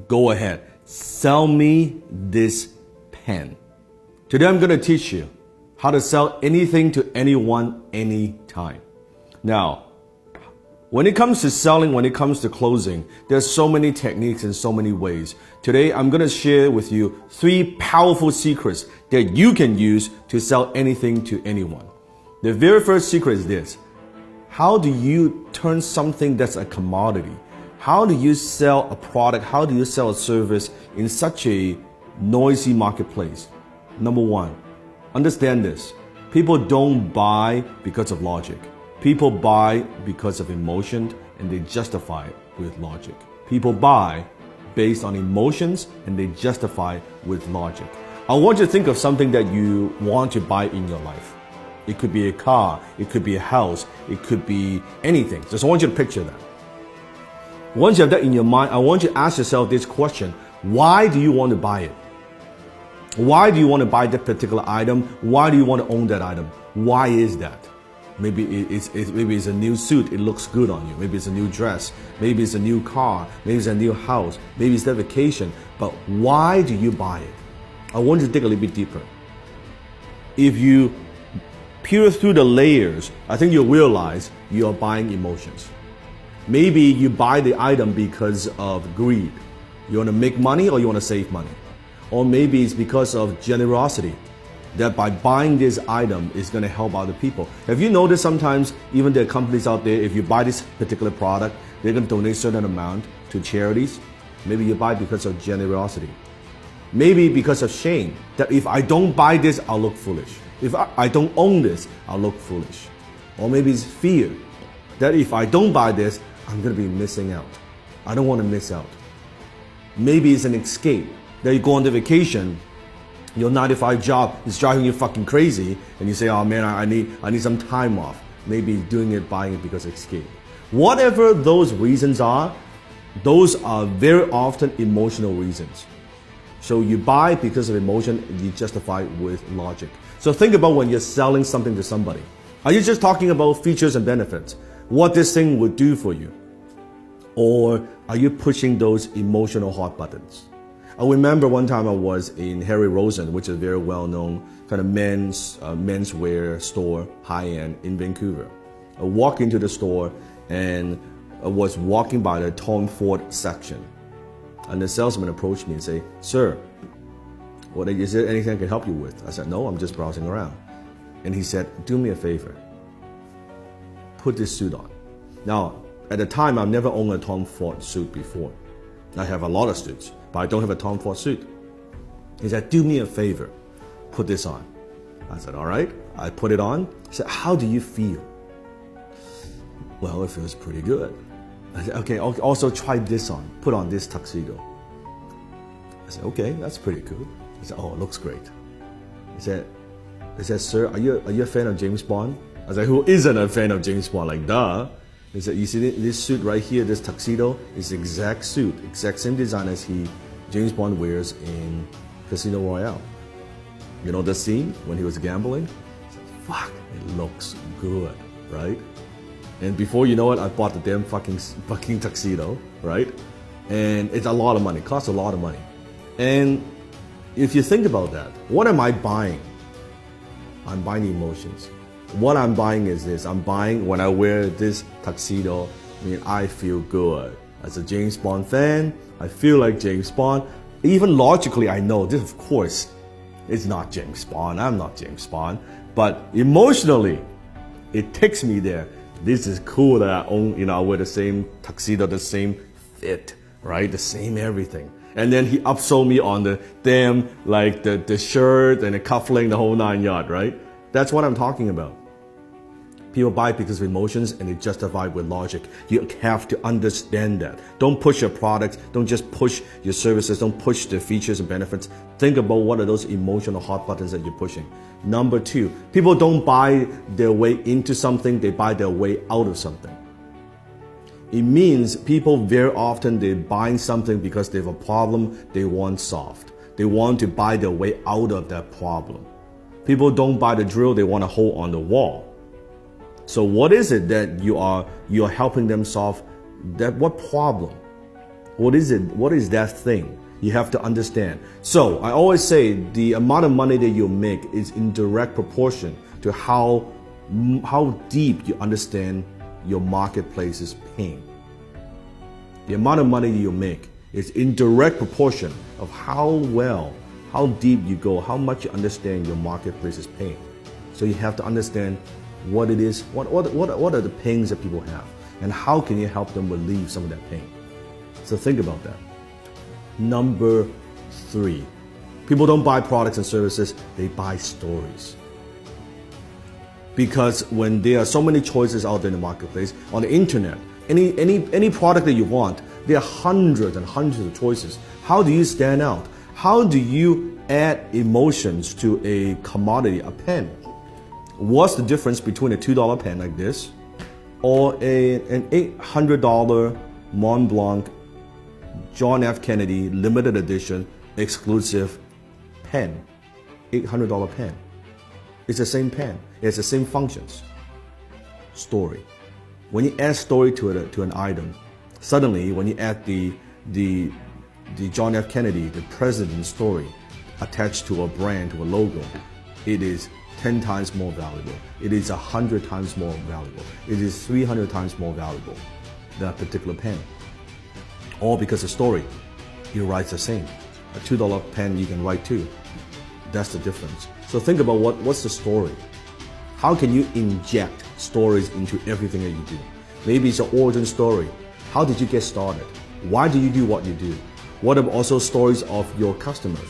go ahead, sell me this pen. Today I'm going to teach you how to sell anything to anyone, anytime. Now, when it comes to selling, when it comes to closing, there's so many techniques and so many ways. Today, I'm going to share with you 3 powerful secrets that you can use to sell anything to anyone. The very first secret is this. How do you turn something that's a commodity? How do you sell a product? How do you sell a service in such a noisy marketplace? Number 1, understand this. People don't buy because of logic. People buy because of emotion, and they justify it with logic. People buy based on emotions, and they justify with logic. I want you to think of something that you want to buy in your life. It could be a car, it could be a house, it could be anything. Just I want you to picture that. Once you have that in your mind, I want you to ask yourself this question. Why do you want to buy it? Why do you want to buy that particular item? Why do you want to own that item? Why is that? Maybe it's a new suit, it looks good on you. Maybe it's a new dress. Maybe it's a new car. Maybe it's a new house. Maybe it's that vacation. But why do you buy it? I want you to dig a little bit deeper. If you peel through the layers, I think you'll realize you are buying emotions. Maybe you buy the item because of greed. You want to make money or you want to save money. Or maybe it's because of generosity, that by buying this item is going to help other people. Have you noticed sometimes even there are companies out there, if you buy this particular product, they're going to donate a certain amount to charities? Maybe you buy because of generosity. Maybe because of shame, that if I don't buy this, I'll look foolish. If I don't own this, I'll look foolish. Or maybe it's fear, that if I don't buy this, I'm going to be missing out. I don't want to miss out. Maybe it's an escape, that you go on the vacation, your 9-to-5 job is driving you fucking crazy, and you say, oh man, I need some time off. Maybe doing it, buying it because of escape. Whatever those reasons are, those are very often emotional reasons. So you buy because of emotion, and you justify with logic. So think about when you're selling something to somebody. Are you just talking about features and benefits? What this thing would do for you? Or are you pushing those emotional hot buttons? I remember one time I was in Harry Rosen, which is a very well-known kind of menswear store, high-end in Vancouver. I walked into the store and I was walking by the Tom Ford section. And the salesman approached me and said, sir, is there anything I can help you with? I said, no, I'm just browsing around. And he said, do me a favor. Put this suit on. Now, at the time, I've never owned a Tom Ford suit before. I have a lot of suits, but I don't have a Tom Ford suit. He said, do me a favor, put this on. I said, all right. I put it on. He said, how do you feel? Well, it feels pretty good. I said, okay, also try this on. Put on this tuxedo. I said, okay, that's pretty cool. He said, oh, it looks great. He said, sir, are you a fan of James Bond? I said, who isn't a fan of James Bond? Like, duh. He said, you see this suit right here, this tuxedo, is the exact suit, exact same design as James Bond wears in Casino Royale. You know the scene when he was gambling? I said, fuck, it looks good, right? And before you know it, I bought the damn fucking tuxedo, right? And it's a lot of money, costs a lot of money. And if you think about that, what am I buying? I'm buying emotions. What I'm buying is this. I'm buying when I wear this tuxedo, I feel good. As a James Bond fan, I feel like James Bond. Even logically, I know this, of course, it's not James Bond. I'm not James Bond. But emotionally, it takes me there. This is cool that I own, I wear the same tuxedo, the same fit, right? The same everything. And then he upsold me on the damn, like the shirt and the cufflink, the whole 9 yards, right? That's what I'm talking about. People buy because of emotions and they justify with logic. You have to understand that. Don't push your products. Don't just push your services. Don't push the features and benefits. Think about what are those emotional hot buttons that you're pushing. Number 2, people don't buy their way into something. They buy their way out of something. It means people very often, they're buying something because they have a problem they want solved. They want to buy their way out of that problem. People don't buy the drill. They want a hole on the wall. So what is it that you are helping them solve? What problem? What is it? What is that thing? You have to understand. So I always say the amount of money that you make is in direct proportion to how deep you understand your marketplace's pain. The amount of money you make is in direct proportion of how deep you go, how much you understand your marketplace's pain. So you have to understand what it is, what are the pains that people have, and how can you help them relieve some of that pain. So think about that. Number 3, people don't buy products and services, they buy stories. Because when there are so many choices out there in the marketplace, on the internet, any product that you want, there are hundreds and hundreds of choices. How do you stand out? How do you add emotions to a commodity, a pen? What's the difference between a $2 pen like this or an $800 Mont Blanc John F. Kennedy limited edition exclusive pen? $800 pen. It's the same pen. It has the same functions. Story. When you add story to an item, suddenly when you add the John F. Kennedy, the president's story attached to a brand, to a logo, it is 10 times more valuable. It is 100 times more valuable. It is 300 times more valuable than a particular pen. All because the story, it writes the same. A $2 pen you can write too. That's the difference. So think about what's the story? How can you inject stories into everything that you do? Maybe it's an origin story. How did you get started? Why do you do what you do? What are also stories of your customers?